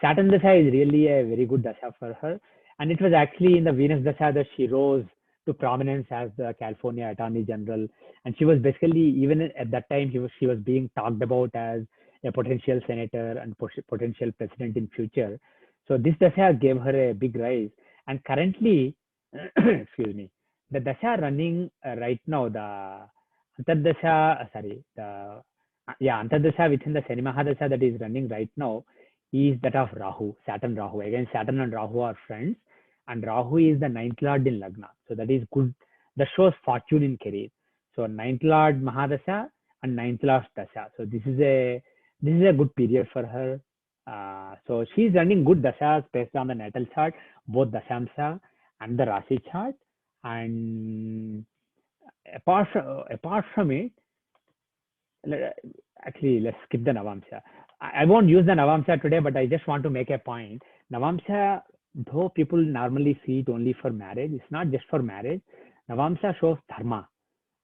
B: Saturn Dasha is really a very good Dasha for her. And it was actually in the Venus Dasha that she rose to prominence as the California Attorney General. And she was basically, even at that time, she was being talked about as a potential senator and potential president in future. So this Dasha gave her a big rise. And currently, excuse me, the Dasha running right now, the Antardasha, Antardasha within the Shani Mahadasha that is running right now is that of Rahu, Saturn Rahu. Again, Saturn and Rahu are friends, and Rahu is the ninth lord in Lagna. So that is good. That shows fortune in career. So ninth lord Mahadasha and ninth lord Dasha. So this is a good period for her. So she's running good dashas based on the natal chart, both Dashamsa and the Rashi chart. And apart from it, actually, let's skip the Navamsha. I won't use the Navamsha today, but I just want to make a point. Navamsha, though people normally see it only for marriage, it's not just for marriage. Navamsha shows dharma.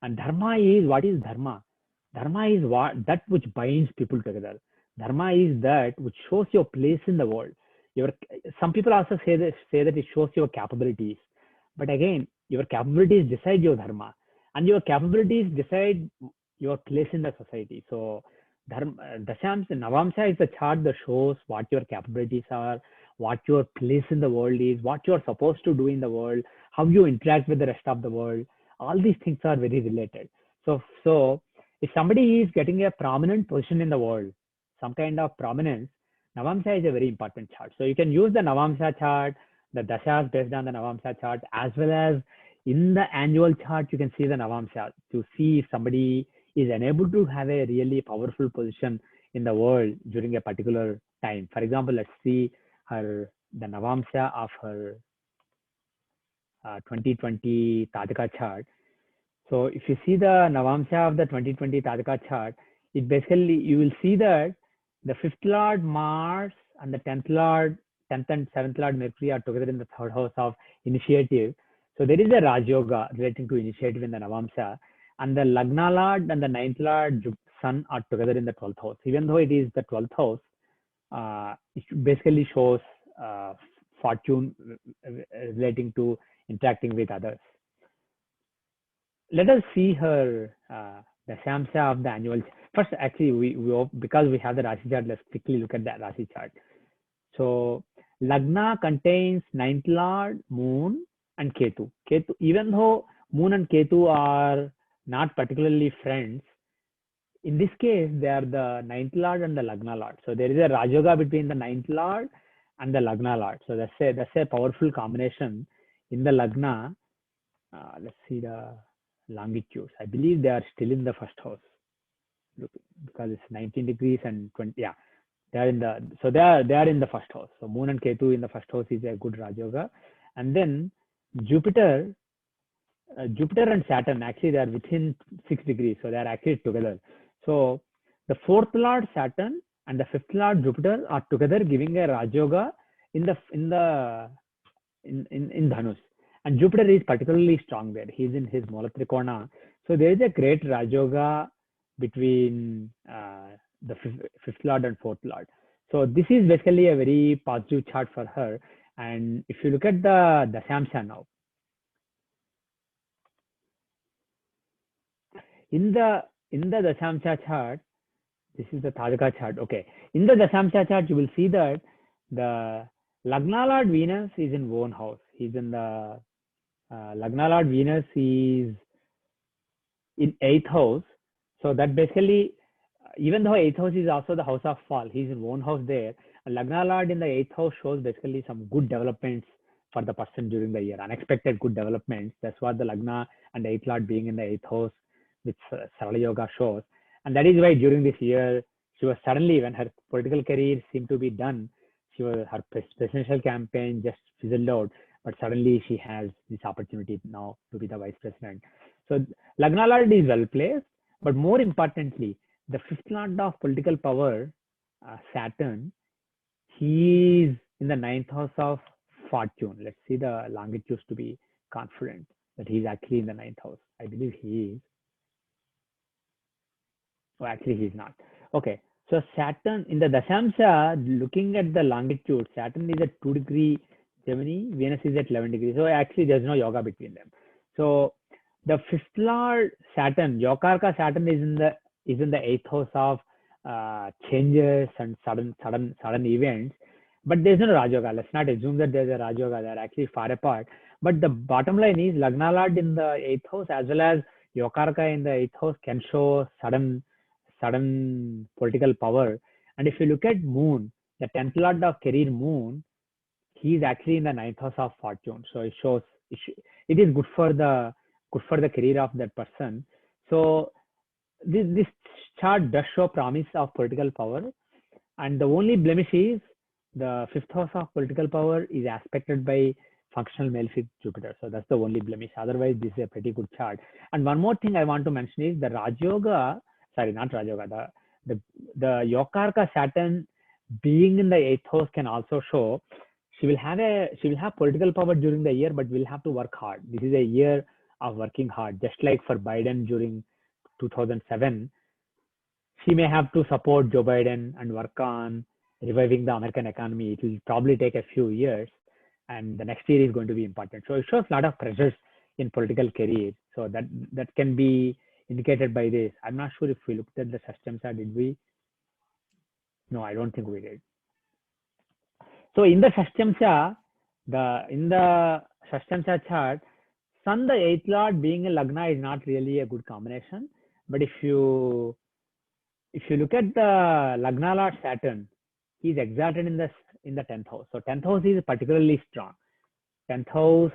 B: And dharma is, what is dharma? Dharma is that which binds people together. Dharma is that which shows your place in the world. Some people also say that it shows your capabilities. But again, your capabilities decide your dharma. And your capabilities decide your place in the society. So Dashamsa, Navamsa is the chart that shows what your capabilities are, what your place in the world is, what you're supposed to do in the world, how you interact with the rest of the world. All these things are very related. So if somebody is getting a prominent position in the world, some kind of prominence, Navamsa is a very important chart. So you can use the Navamsa chart, the dashas based on the Navamsa chart, as well as in the annual chart, you can see the Navamsa to see if somebody is unable to have a really powerful position in the world during a particular time. For example, let's see the Navamsha of her 2020 Tadika chart. So if you see the Navamsha of the 2020 Tadika chart, it basically, you will see that the 5th Lord Mars and the 10th and 7th Lord Mercury are together in the 3rd house of initiative. So there is a Raj Yoga relating to initiative in the Navamsha, and the Lagna Lord and the 9th Lord Sun are together in the 12th house. Even though it is the 12th house, it basically shows fortune relating to interacting with others. Let us see her Dashamsha of the annual. First, actually, we because we have the Rashi chart, let's quickly look at that Rashi chart. So, Lagna contains 9th Lord, Moon, and Ketu. Even though Moon and Ketu are not particularly friends, in this case, they are the 9th Lord and the Lagna Lord. So, there is a Rajoga between the 9th Lord and the Lagna Lord. So, that's a powerful combination in the Lagna. Let's see the longitudes. I believe they are still in the 1st house. Look, because it's 19 degrees and 20. Yeah, they are in the, so they are in the 1st house. So Moon and Ketu in the 1st house is a good Rajoga. And then Jupiter and Saturn, actually they are within 6 degrees. So they are actually together. So the 4th Lord Saturn and the 5th Lord Jupiter are together, giving a Rajoga in Dhanus. And Jupiter is particularly strong there. He's in his Mola Trikona. So there is a great Rajoga between the 5th Lord and 4th Lord. So this is basically a very positive chart for her. And if you look at the Dashamsha now, in the Dashamsha chart, this is the Tadika chart. Okay. In the Dashamsha chart, you will see that the Lagna Lord Venus is in own house. He's in the Lagna Lord Venus is in 8th house. So that basically, even though 8th house is also the house of fall, he's in one house there. And Lagna Lord in the 8th house shows basically some good developments for the person during the year, unexpected good developments. That's what the Lagna and the 8th Lord being in the 8th house with Sarala Yoga shows. And that is why during this year, she was suddenly, when her political career seemed to be done, her presidential campaign just fizzled out, but suddenly she has this opportunity now to be the vice president. So Lagna Lord is well placed, but more importantly, the 5th Lord of political power, Saturn, he is in the 9th house of fortune. Let's see the longitudes to be confident that he's actually in the 9th house. I believe he is. Oh, actually, he's not. Okay. So Saturn in the Dashamsha, looking at the longitude, Saturn is at 2 degree Gemini, Venus is at 11 degrees. So actually, there's no yoga between them. So the 5th Lord Saturn, Yokarka Saturn is in the 8th house of changes and sudden events. But there's no Rajoga. Let's not assume that there's a Rajoga. They're actually far apart. But the bottom line is Lagna Lord in the 8th house as well as Yokarka in the 8th house can show sudden political power. And if you look at Moon, the 10th Lord of career Moon, he is actually in the 9th house of fortune. So it shows it is good for the career of that person. So this chart does show promise of political power, and the only blemish is the 5th house of political power is aspected by functional malefic Jupiter. So that's the only blemish. Otherwise, this is a pretty good chart. And one more thing I want to mention is the Rajoga, sorry, not Rajoga, the Yokarka Saturn being in the 8th house can also show she will have political power during the year, but will have to work hard. This is a year of working hard, just like for Biden during 2007. She may have to support Joe Biden and work on reviving the American economy. It will probably take a few years, and the next year is going to be important. So it shows a lot of pressures in political career. So that can be indicated by this. I'm not sure if we looked at the Shashtamsa, did we? No, I don't think we did. So in the Shashtamsa, chart, Sun the 8th Lord being a Lagna is not really a good combination. But if you look at the Lagna Lord Saturn, he is exalted in the 10th house. So 10th house is particularly strong. 10th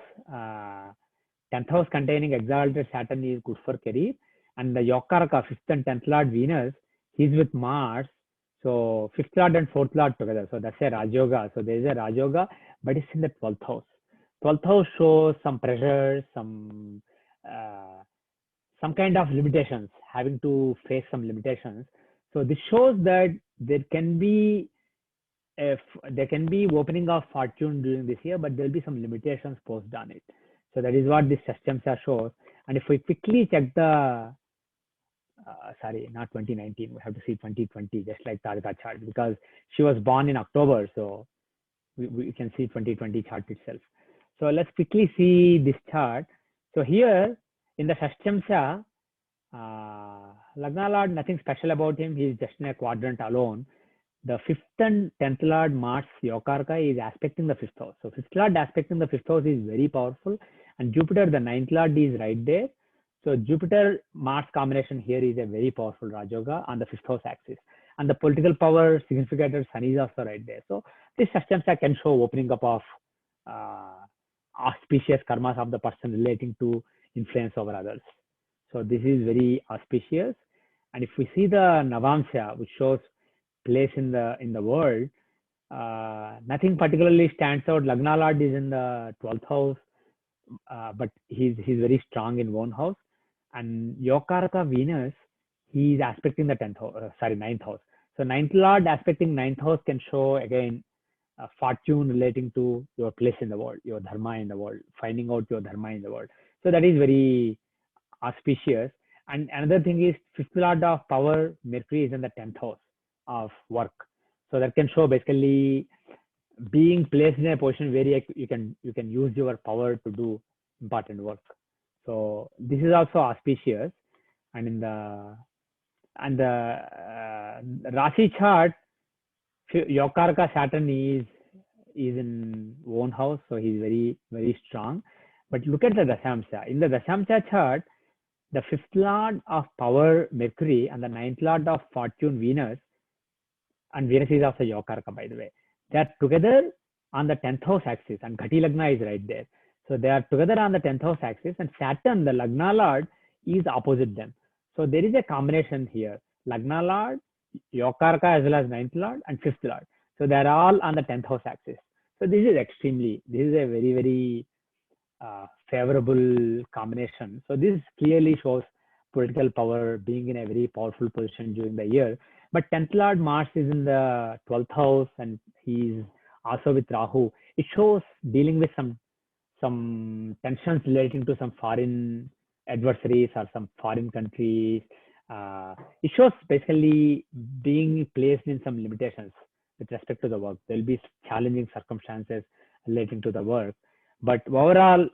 B: house containing exalted Saturn is good for career. And the Yokaraka 5th and 10th Lord Venus, he's with Mars. So fifth lord and fourth lord together. So that's a Rajyoga. So there is a Rajyoga, but it's in the 12th house. 12th house shows some pressure, some kind of limitations, having to face some limitations. So this shows that there can be if there can be opening of fortune during this year, but there will be some limitations posed on it. So that is what this Shashtamsa shows. And if we quickly check the sorry, not 2019. We have to see 2020, just like Tarika chart, because she was born in October, so we can see 2020 chart itself. So let's quickly see this chart. So here in the Shashtamsa, Lagna Lord, nothing special about him. He's just in a quadrant alone. The 5th and 10th Lord Mars Yokarka is aspecting the 5th house. So 5th Lord aspecting the 5th house is very powerful. And Jupiter, the 9th Lord, is right there. So Jupiter Mars combination here is a very powerful Rajoga on the 5th house axis. And the political power significator Sun is also right there. So this Shashtamsa can show opening up of auspicious karmas of the person relating to influence over others. So this is very auspicious. And if we see the Navamsha, which shows place in the world, nothing particularly stands out. Lagna Lord is in the 12th house, but he's very strong in one house. And Yokaraka Venus, he is aspecting the 10th house, 9th house. So 9th Lord aspecting 9th house can show again fortune relating to your place in the world, your dharma in the world, finding out your dharma in the world. So that is very auspicious. And another thing is 5th Lord of power, Mercury, is in the 10th house of work. So that can show basically being placed in a position where you can use your power to do important work. So this is also auspicious. And in the Rashi chart, Yokaraka Saturn is in one house, so he's very, very strong. But look at the Dashamsha. In the Dashamsha chart, the 5th Lord of power, Mercury, and the 9th Lord of fortune, Venus, and Venus is also Yokaraka, by the way. They are together on the 10th house axis, and Ghati Lagna is right there. So they are together on the 10th house axis, and Saturn, the Lagna Lord, is opposite them. So there is a combination here. Lagna Lord, Yokaraka as well as 9th Lord, and 5th Lord. So they are all on the 10th house axis. So this is a very, very favorable combination. So this clearly shows political power, being in a very powerful position during the year. But 10th Lord Mars is in the 12th house, and he's also with Rahu. It shows dealing with some tensions relating to some foreign adversaries or some foreign countries. It shows basically being placed in some limitations with respect to the work. There will be challenging circumstances relating to the work. But overall,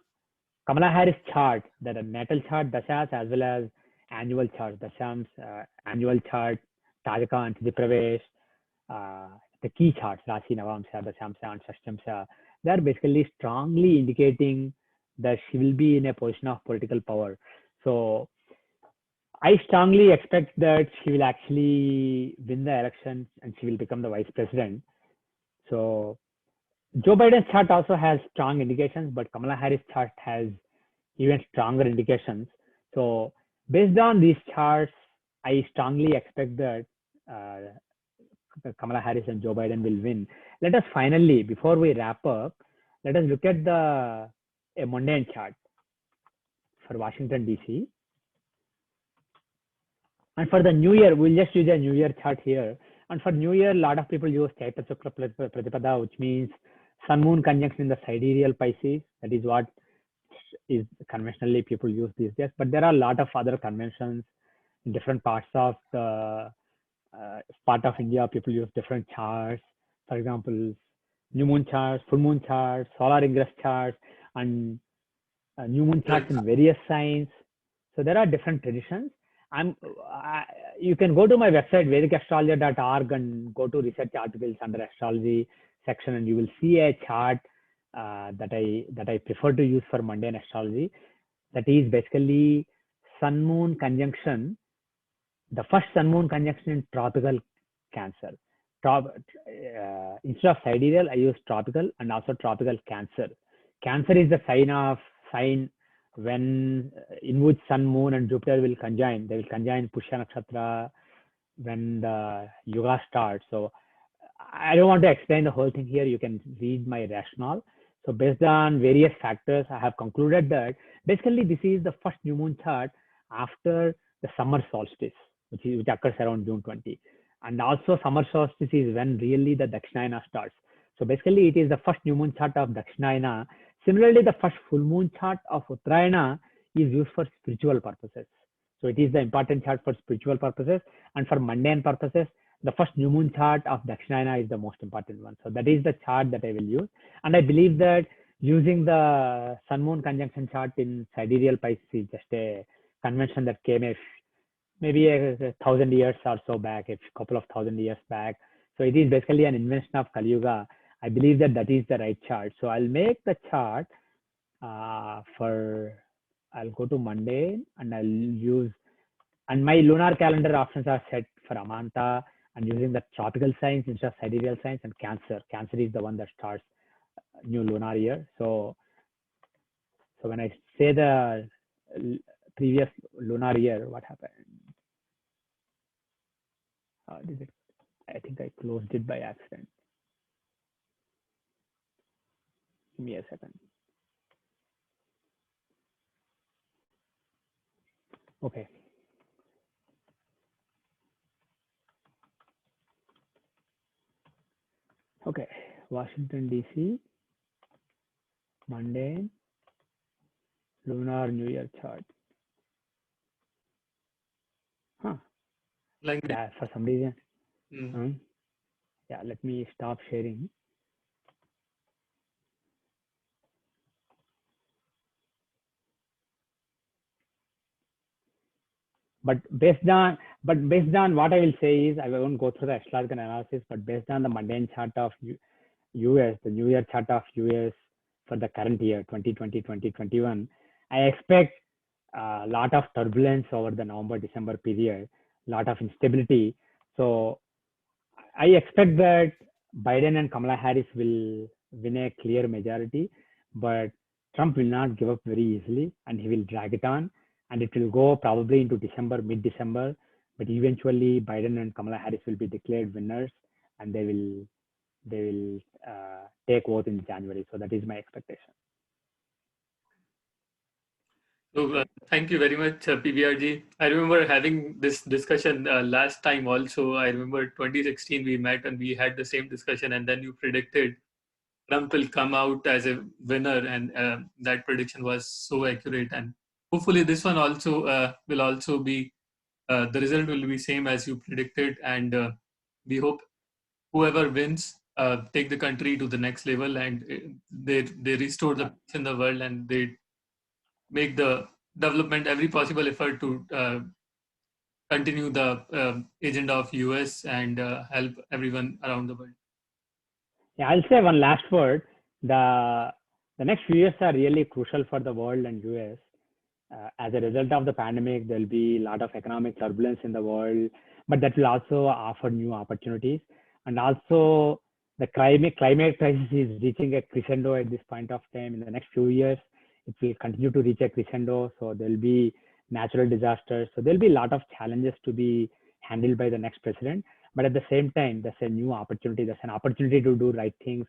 B: Kamala Harris chart, that a natal chart, dashas, as well as annual chart, dashams, annual chart, Tajaka and Tithi Pravesh, the key charts, Rashi, Navamsha, Dashamsha, and Shashtamsha, they are basically strongly indicating that she will be in a position of political power. So I strongly expect that she will actually win the election and she will become the vice president. So Joe Biden's chart also has strong indications, but Kamala Harris chart has even stronger indications. So based on these charts, I strongly expect that Kamala Harris and Joe Biden will win. Let us finally, before we wrap up, let us look at a mundane chart for Washington, D.C. And for the new year, we'll just use a new year chart here. And for new year, a lot of people use Chaitra Shukla Pratipada, which means Sun Moon conjunction in the sidereal Pisces. That is what is conventionally people use these days. But there are a lot of other conventions in different parts of the part of India. People use different charts. For example, new moon charts, full moon charts, solar ingress charts, and new moon charts in various signs. So there are different traditions. You can go to my website vedicastrologer.org and go to research articles under astrology section, and you will see a chart that I prefer to use for mundane astrology. That is basically Sun Moon conjunction, the first Sun Moon conjunction in tropical Cancer. Instead of sidereal, I use tropical and also tropical Cancer. Cancer is the sign when in which Sun, Moon, and Jupiter will conjoin. They will conjoin Pushya Nakshatra. when the yuga starts. So I don't want to explain the whole thing here. You can read my rationale. So based on various factors, I have concluded that basically this is the first new moon chart after the summer solstice, which occurs around June 20. And also summer solstice is when really the Dakshinayana starts. So basically it is the first new moon chart of Dakshinayana. Similarly, the first full moon chart of Uttarayana is used for spiritual purposes. So it is the important chart for spiritual purposes, and for mundane purposes the first new moon chart of Dakshinayana is the most important one. So that is the chart that I will use. And I believe that using the sun moon conjunction chart in sidereal Pisces is just a convention that came maybe a thousand years or so back, a couple of thousand years back. So it is basically an invention of Kali Yuga. I believe that that is the right chart. So I'll make the chart for, I'll go to Monday and I'll use, and my lunar calendar options are set for Amanta and using the tropical signs instead of sidereal signs, and Cancer. Cancer is the one that starts new lunar year. So when I say the previous lunar year, what happened? Did it, I think I closed it by accident. Give me a second. Okay. Okay. Washington, D.C., Monday, lunar new year chart. Huh.
A: Language.
B: Yeah, for some reason. Yeah, let me stop sharing. But based on what I will say is, I won't go through the astrological analysis, but based on the mundane chart of US, the new year chart of US for the current year, 2020-2021, I expect a lot of turbulence over the November-December period, lot of instability. So I expect that Biden and Kamala Harris will win a clear majority, but Trump will not give up very easily and he will drag it on, and it will go probably into December, mid-December, but eventually Biden and Kamala Harris will be declared winners and they will take vote in January. So that is my expectation.
A: So thank you very much, PBRG. I remember having this discussion last time also. I remember 2016 we met and we had the same discussion, and then you predicted Trump will come out as a winner, and that prediction was so accurate. And hopefully this one also will also be, the result will be same as you predicted, and we hope whoever wins take the country to the next level, and they restore the peace in the world, and they make the development every possible effort to continue the agenda of US and help everyone around the world.
B: Yeah, I'll say one last word. The next few years are really crucial for the world and US. As a result of the pandemic, there'll be a lot of economic turbulence in the world, but that will also offer new opportunities. And also, the climate crisis is reaching a crescendo at this point of time. In the next few years, it will continue to reach a crescendo. So there'll be natural disasters. So there'll be a lot of challenges to be handled by the next president. But at the same time, there's a new opportunity. There's an opportunity to do right things.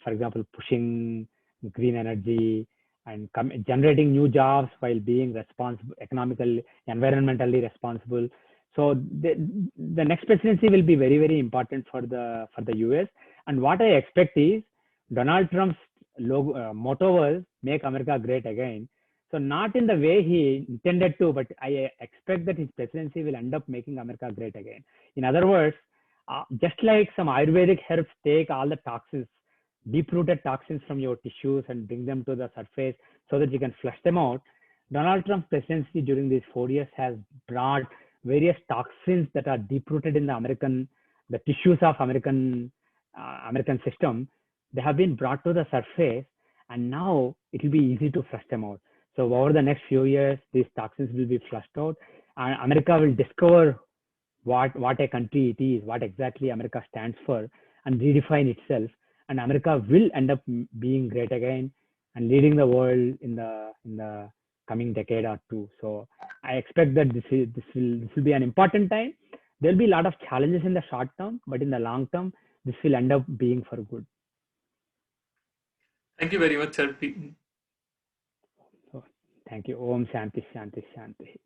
B: For example, pushing green energy, and generating new jobs while being responsible, economically, environmentally responsible. So the next presidency will be very, very important for the US. And what I expect is Donald Trump's motto was "Make America Great Again." So not in the way he intended to, but I expect that his presidency will end up making America great again. In other words, just like some Ayurvedic herbs take all the toxins, deep-rooted toxins from your tissues and bring them to the surface so that you can flush them out. Donald Trump's presidency during these 4 years has brought various toxins that are deep-rooted in the tissues of American system. They have been brought to the surface, and now it will be easy to flush them out. So over the next few years, these toxins will be flushed out, and America will discover what a country it is, what exactly America stands for, and redefine itself. And America will end up being great again and leading the world in the coming decade or two. So I expect that this will be an important time. there'll be a lot of challenges in the short term, but in the long term, this will end up being for good.
A: Thank you very much, sir.
B: So, thank you. Om Shanti Shanti Shanti.